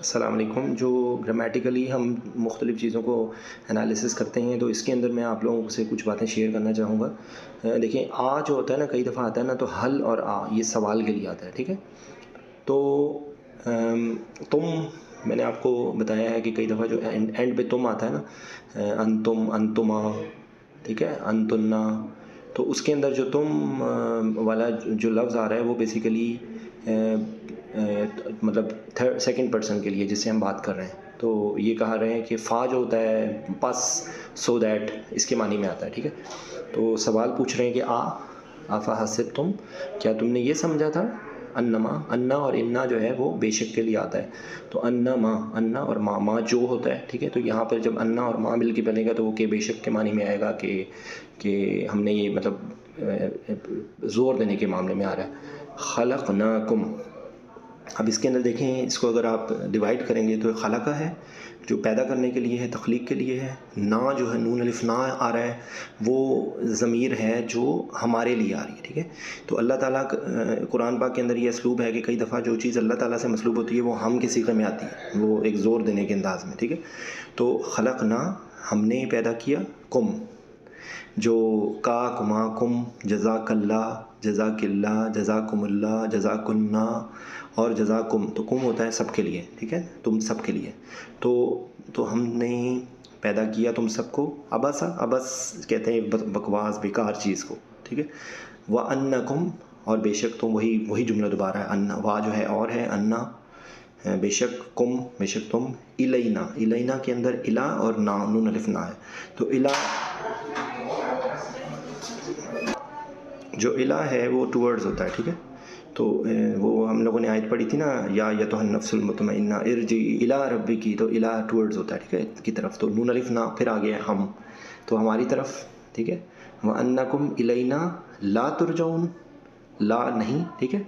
السلام علیکم. جو گرامیٹیکلی ہم مختلف چیزوں کو انالیسس کرتے ہیں تو اس کے اندر میں آپ لوگوں سے کچھ باتیں شیئر کرنا چاہوں گا. دیکھیں آ جو ہوتا ہے نا کئی دفعہ آتا ہے نا تو حل اور آ یہ سوال کے لیے آتا ہے, ٹھیک ہے. تو تم میں نے آپ کو بتایا ہے کہ کئی دفعہ جو اینڈ پہ تم آتا ہے نا, انتم انتما, ٹھیک ہے, انتنا, تو اس کے اندر جو تم والا جو لفظ آ رہا ہے وہ بیسیکلی مطلب سیکنڈ پرسن کے لیے جس سے ہم بات کر رہے ہیں. تو یہ کہا رہے ہیں کہ فا جو ہوتا ہے پس, سو دیٹ, اس کے معنی میں آتا ہے, ٹھیک ہے. تو سوال پوچھ رہے ہیں کہ آفا حسب تم, کیا تم نے یہ سمجھا تھا, انما, انا اور انا جو ہے وہ بے شک کے لیے آتا ہے. تو انما, انا اور ما جو ہوتا ہے, ٹھیک ہے. تو یہاں پر جب انا اور ما مل کے بنے گا تو وہ کہ بے شک کے معنی میں آئے گا کہ ہم نے یہ مطلب زور دینے کے معاملے میں آ رہا ہے. خلقناکم, اب اس کے اندر دیکھیں اس کو اگر آپ ڈیوائڈ کریں گے تو خلقہ ہے جو پیدا کرنے کے لیے ہے, تخلیق کے لیے ہے. نا جو ہے نون الف نا آ رہا ہے وہ ضمیر ہے جو ہمارے لیے آ رہی ہے, ٹھیک ہے. تو اللہ تعالیٰ قرآن پاک کے اندر یہ اسلوب ہے کہ کئی دفعہ جو چیز اللہ تعالیٰ سے مسلوب ہوتی ہے وہ ہم کے صیغے میں آتی ہے, وہ ایک زور دینے کے انداز میں, ٹھیک ہے. تو خلقنا ہم نے پیدا کیا, کم جو کا کما کم, جزاک اللہ, جزاک اللہ, جزاکم اللہ, جزاکنا اور جزاکم, تو کم ہوتا ہے سب کے لیے, ٹھیک ہے, تم سب کے لیے. تو ہم نے پیدا کیا تم سب کو. ابس, ابس کہتے ہیں بکواس بیکار چیز کو, ٹھیک ہے. وَأَنَّكُمْ, اور بے شک تم, وہی جملہ دوبارہ ہے, انا وا جو ہے اور ہے, انا بے شک, کم بے شک تم, الینا, الینا کے اندر الا اور نا نون الف نا ہے. تو الا جو الہ ہے وہ ٹورڈز ہوتا ہے, ٹھیک ہے. تو وہ ہم لوگوں نے آیت پڑھی تھی نا, یا ایتھا النفس المطمئنہ ارجعی الی ربک, تو الہ ٹورڈز ہوتا ہے, ٹھیک ہے, کی طرف. تو نون الف نا پھر آگے ہم, تو ہماری طرف, ٹھیک ہے. وَأَنَّكُمْ إِلَيْنَا لَا تُرْجَعُونَ, لا نہیں, ٹھیک ہے.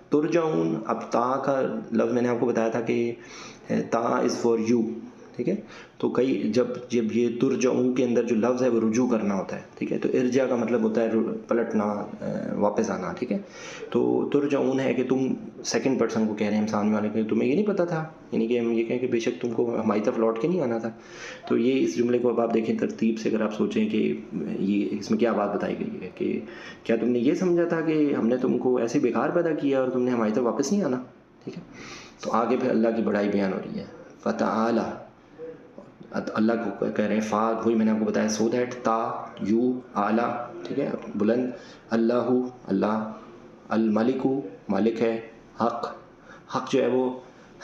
ترجعون, اب تا کا لفظ میں نے آپ کو بتایا تھا کہ تا از فار یو, ٹھیک ہے. تو جب یہ ترجعون کے اندر جو لفظ ہے وہ رجوع کرنا ہوتا ہے, ٹھیک ہے. تو ارجع کا مطلب ہوتا ہے پلٹنا, واپس آنا, ٹھیک ہے. تو ترجعون ہے کہ تم سیکنڈ پرسن کو کہہ رہے ہیں سامنے والے کو, تمہیں یہ نہیں پتہ تھا, یعنی کہ ہم یہ کہیں کہ بے شک تم کو ہماری طرف لوٹ کے نہیں آنا تھا. تو یہ اس جملے کو اب آپ دیکھیں ترتیب سے, اگر آپ سوچیں کہ یہ اس میں کیا بات بتائی گئی ہے کہ کیا تم نے یہ سمجھا تھا کہ ہم نے تم کو ایسے بیکار پیدا کیا اور تم نے ہماری طرف واپس نہیں آنا, ٹھیک ہے. تو آگے پھر اللہ کی بڑائی بیان ہو رہی ہے. فتعالی, اللہ کو کہہ رہے ہیں فا, وہی میں نے آپ کو بتایا, سو دیٹ, تا یو اعلیٰ, ٹھیک ہے, بلند, اللہ اللہ, الملک مالک ہے, حق, حق جو ہے وہ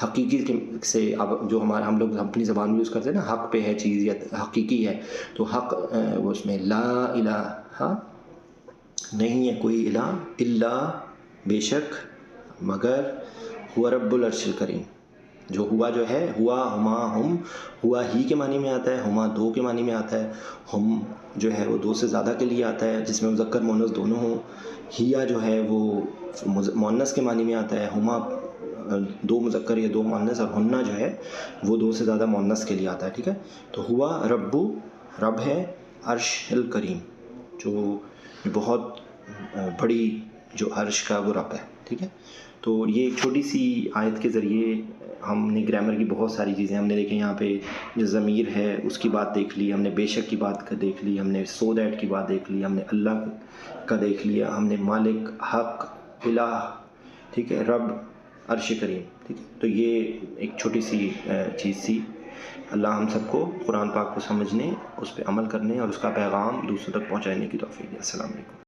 حقیقی سے, اب جو ہم لوگ اپنی زبان میں یوز کرتے ہیں نا, حق پہ ہے چیز یا حقیقی ہے, تو حق وہ اس میں لا الہ, نہیں ہے کوئی الہ, الا بے شک, مگر, ہوا رب العرش الکریم, جو ہوا جو ہے, ہوا ہما ہم, ہوا ہی کے معنی میں آتا ہے, ہما دو کے معنی میں آتا ہے, ہم جو ہے وہ دو سے زیادہ کے لیے آتا ہے جس میں مذکر مؤنث دونوں ہوں. ہیا جو ہے وہ مؤنث کے معنی میں آتا ہے, ہما دو مذکر یا دو مؤنث, اور ہنہ جو ہے وہ دو سے زیادہ مؤنث کے لیے آتا ہے, ٹھیک ہے. تو ہوا ربو, رب ہے, عرش الکریم, جو بہت بڑی جو عرش کا وہ رب ہے, ٹھیک ہے. تو یہ ایک چھوٹی سی آیت کے ذریعے ہم نے گرامر کی بہت ساری چیزیں ہم نے دیکھیں. یہاں پہ جو ضمیر ہے اس کی بات دیکھ لی, ہم نے بے شک کی بات دیکھ لی, ہم نے سو دیٹ کی بات دیکھ لی, ہم نے اللہ کا دیکھ لیا, ہم نے مالک, حق, الہ, ٹھیک ہے, رب, عرش کریم, ٹھیک ہے. تو یہ ایک چھوٹی سی چیز تھی. اللہ ہم سب کو قرآن پاک کو سمجھنے, اس پہ عمل کرنے اور اس کا پیغام دوسروں تک پہنچانے کی توفیق دے. السلام علیکم.